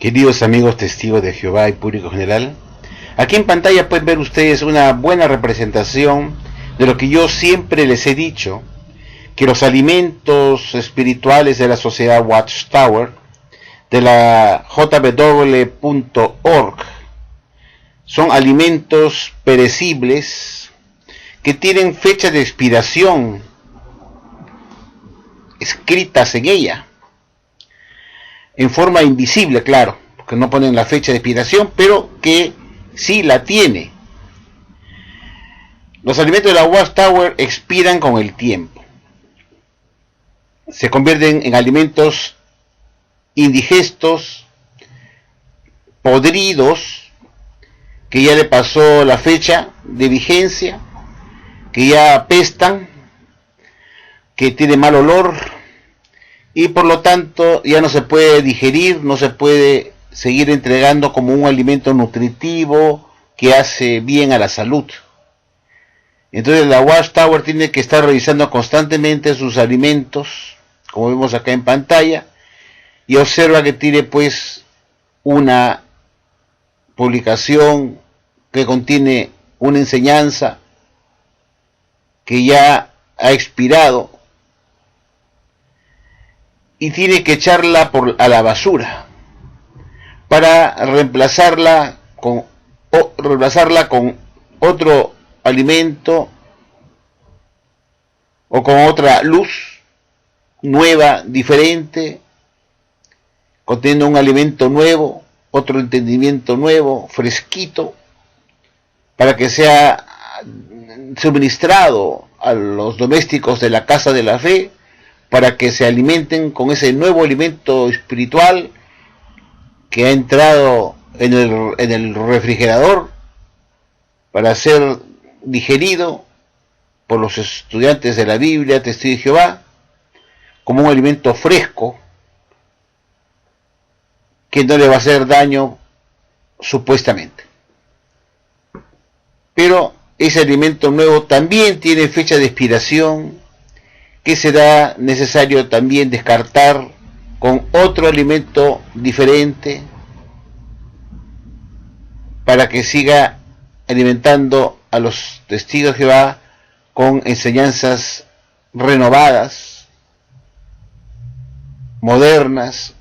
Queridos amigos testigos de Jehová y público general, aquí en pantalla pueden ver ustedes una buena representación de lo que yo siempre les he dicho, que los alimentos espirituales de la sociedad Watchtower, de la jw.org, son alimentos perecibles que tienen fecha de expiración escritas en ella, en forma invisible, claro, porque no ponen la fecha de expiración, pero que sí la tiene. Los alimentos de la Watchtower expiran con el tiempo. Se convierten en alimentos indigestos, podridos, que ya le pasó la fecha de vigencia, que ya apestan, que tiene mal olor, y por lo tanto ya no se puede digerir, no se puede seguir entregando como un alimento nutritivo que hace bien a la salud. Entonces la Watchtower tiene que estar revisando constantemente sus alimentos, como vemos acá en pantalla, y observa que tiene pues una publicación que contiene una enseñanza que ya ha expirado, y tiene que echarla a la basura para reemplazarla con otro alimento o con otra luz nueva, diferente, contiene un alimento nuevo, otro entendimiento nuevo, fresquito, para que sea suministrado a los domésticos de la casa de la fe, para que se alimenten con ese nuevo alimento espiritual que ha entrado en el refrigerador para ser digerido por los estudiantes de la Biblia, testigos de Jehová, como un alimento fresco que no le va a hacer daño supuestamente. Pero ese alimento nuevo también tiene fecha de expiración, que será necesario también descartar con otro alimento diferente para que siga alimentando a los testigos de Jehová con enseñanzas renovadas, modernas,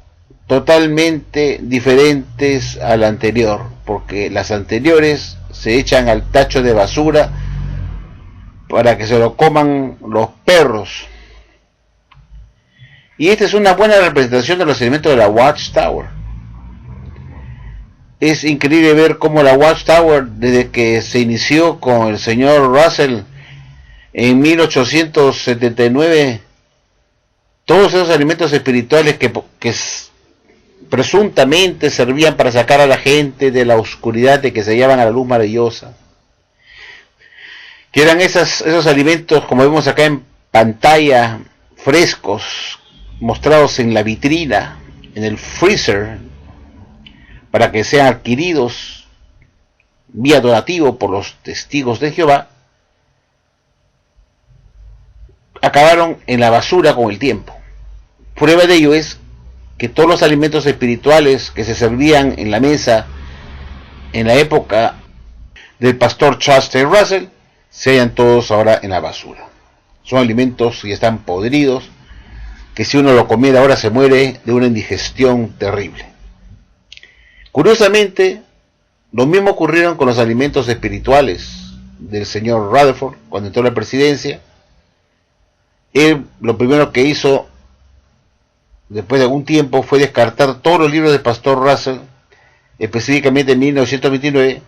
totalmente diferentes a la anterior, porque las anteriores se echan al tacho de basura para que se lo coman los perros. Y esta es una buena representación de los elementos de la Watchtower. Es increíble ver cómo la Watchtower, desde que se inició con el señor Russell en 1879, todos esos alimentos espirituales que presuntamente servían para sacar a la gente de la oscuridad, de que se llevaban a la luz maravillosa, que eran esos alimentos, como vemos acá en pantalla, frescos, mostrados en la vitrina, en el freezer, para que sean adquiridos vía donativo por los testigos de Jehová, acabaron en la basura con el tiempo. Prueba de ello es que todos los alimentos espirituales que se servían en la mesa en la época del pastor Charles T. Russell se hallan todos ahora en la basura. Son alimentos que están podridos, que si uno lo comiera ahora se muere de una indigestión terrible. Curiosamente, lo mismo ocurrieron con los alimentos espirituales del señor Rutherford cuando entró a la presidencia. Él lo primero que hizo después de algún tiempo fue descartar todos los libros del pastor Russell, específicamente en 1929,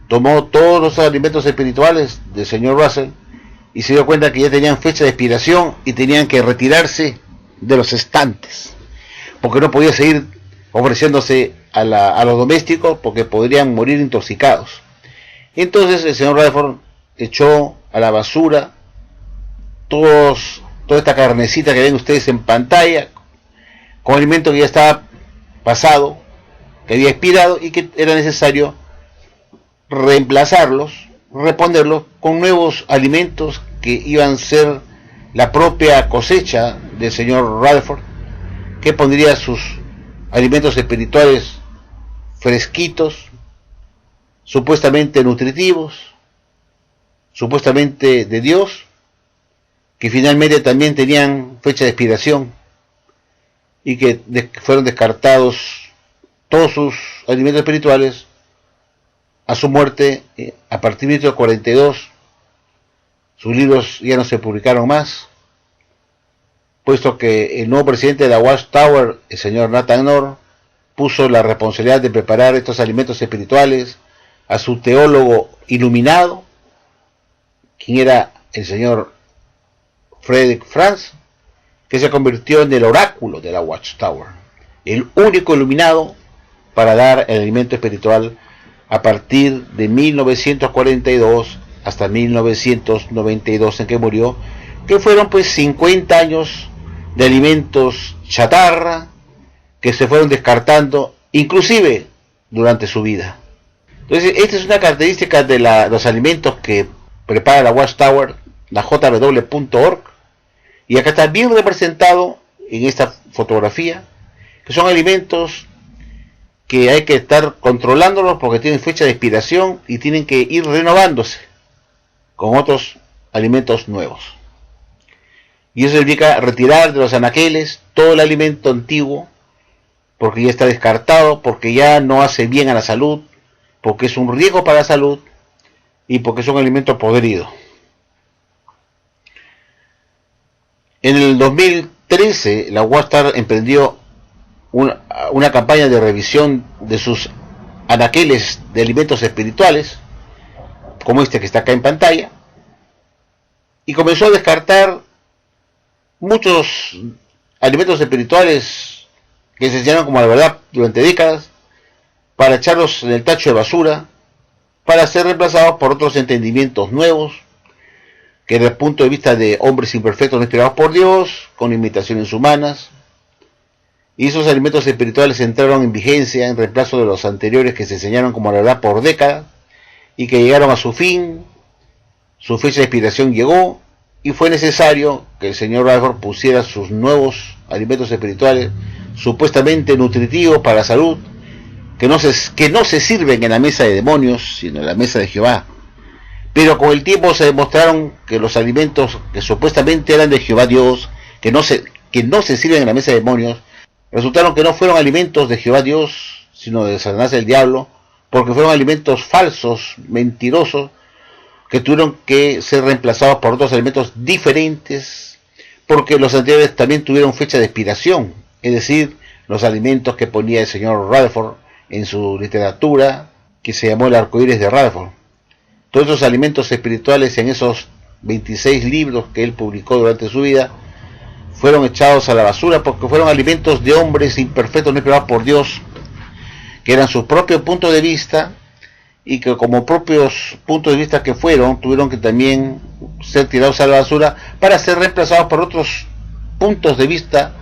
tomó todos los alimentos espirituales del señor Russell y se dio cuenta que ya tenían fecha de expiración y tenían que retirarse de los estantes, porque no podía seguir ofreciéndose a los domésticos, porque podrían morir intoxicados. Entonces el señor Rutherford echó a la basura toda esta carnecita que ven ustedes en pantalla, con alimento que ya estaba pasado, que había expirado y que era necesario reemplazarlos, reponerlos con nuevos alimentos que iban a ser la propia cosecha del señor Rutherford, que pondría sus alimentos espirituales fresquitos, supuestamente nutritivos, supuestamente de Dios, que finalmente también tenían fecha de expiración y que fueron descartados todos sus alimentos espirituales a su muerte a partir de 1942. Sus libros ya no se publicaron más, puesto que el nuevo presidente de la Watchtower, el señor Nathan Knorr, puso la responsabilidad de preparar estos alimentos espirituales a su teólogo iluminado, quien era el señor Frederick Franz, que se convirtió en el oráculo de la Watchtower, el único iluminado para dar el alimento espiritual a partir de 1942 hasta 1992, en que murió, que fueron pues 50 años de alimentos chatarra que se fueron descartando inclusive durante su vida. Entonces, esta es una característica de los alimentos que prepara la Watchtower, la jw.org, y acá está bien representado en esta fotografía, que son alimentos que hay que estar controlándolos porque tienen fecha de expiración y tienen que ir renovándose con otros alimentos nuevos. Y eso significa retirar de los anaqueles todo el alimento antiguo, porque ya está descartado, porque ya no hace bien a la salud, porque es un riesgo para la salud y porque es un alimento podrido. En el 2013, la Watchtower emprendió una campaña de revisión de sus anaqueles de alimentos espirituales, como este que está acá en pantalla, y comenzó a descartar muchos alimentos espirituales que se enseñaron como la verdad durante décadas, para echarlos en el tacho de basura, para ser reemplazados por otros entendimientos nuevos, que desde el punto de vista de hombres imperfectos no inspirados por Dios, con limitaciones humanas, y esos alimentos espirituales entraron en vigencia en reemplazo de los anteriores que se enseñaron como la verdad por décadas, y que llegaron a su fin, su fecha de expiración llegó, y fue necesario que el señor Rutherford pusiera sus nuevos alimentos espirituales, supuestamente nutritivos para la salud, que no se sirven en la mesa de demonios, sino en la mesa de Jehová. Pero con el tiempo se demostraron que los alimentos que supuestamente eran de Jehová Dios, que no se sirven en la mesa de demonios, resultaron que no fueron alimentos de Jehová Dios, sino de Satanás el diablo, porque fueron alimentos falsos, mentirosos, que tuvieron que ser reemplazados por otros alimentos diferentes, porque los anteriores también tuvieron fecha de expiración, es decir, los alimentos que ponía el señor Rutherford en su literatura, que se llamó El arcoíris de Rutherford. Todos esos alimentos espirituales en esos 26 libros que él publicó durante su vida fueron echados a la basura porque fueron alimentos de hombres imperfectos, no inspirados por Dios, que eran su propio punto de vista, y que como propios puntos de vista que fueron, tuvieron que también ser tirados a la basura para ser reemplazados por otros puntos de vista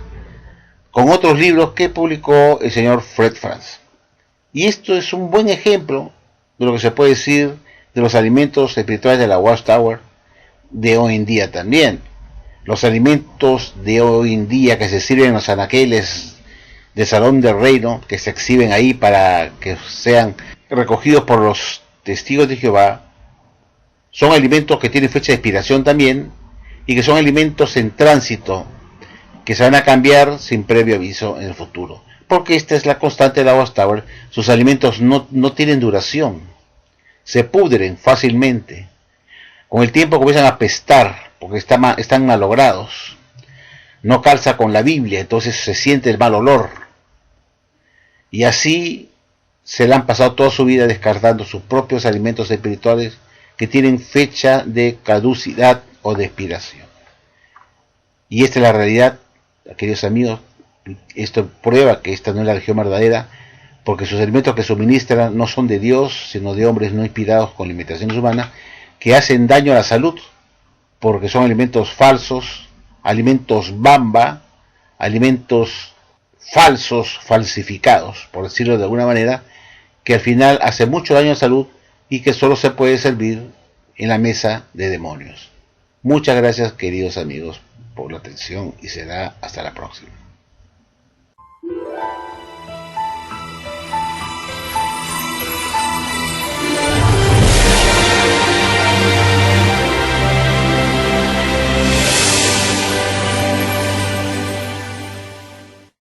con otros libros que publicó el señor Fred Franz. Y esto es un buen ejemplo de lo que se puede decir de los alimentos espirituales de la Watchtower de hoy en día también. Los alimentos de hoy en día que se sirven en los anaqueles de Salón del Reino, que se exhiben ahí para que sean recogidos por los testigos de Jehová, son alimentos que tienen fecha de expiración también, y que son alimentos en tránsito, que se van a cambiar sin previo aviso en el futuro. Porque esta es la constante de la Watchtower, sus alimentos no tienen duración, se pudren fácilmente, con el tiempo comienzan a apestar, porque están malogrados, no calza con la Biblia, entonces se siente el mal olor, y así se le han pasado toda su vida descartando sus propios alimentos espirituales que tienen fecha de caducidad o de expiración. Y esta es la realidad, queridos amigos. Esto prueba que esta no es la religión verdadera, porque sus alimentos que suministran no son de Dios, sino de hombres no inspirados con limitaciones humanas, que hacen daño a la salud, porque son alimentos falsos, alimentos bamba, alimentos falsos, falsificados, por decirlo de alguna manera, que al final hace mucho daño a la salud y que solo se puede servir en la mesa de demonios. Muchas gracias, queridos amigos, por la atención, y será hasta la próxima.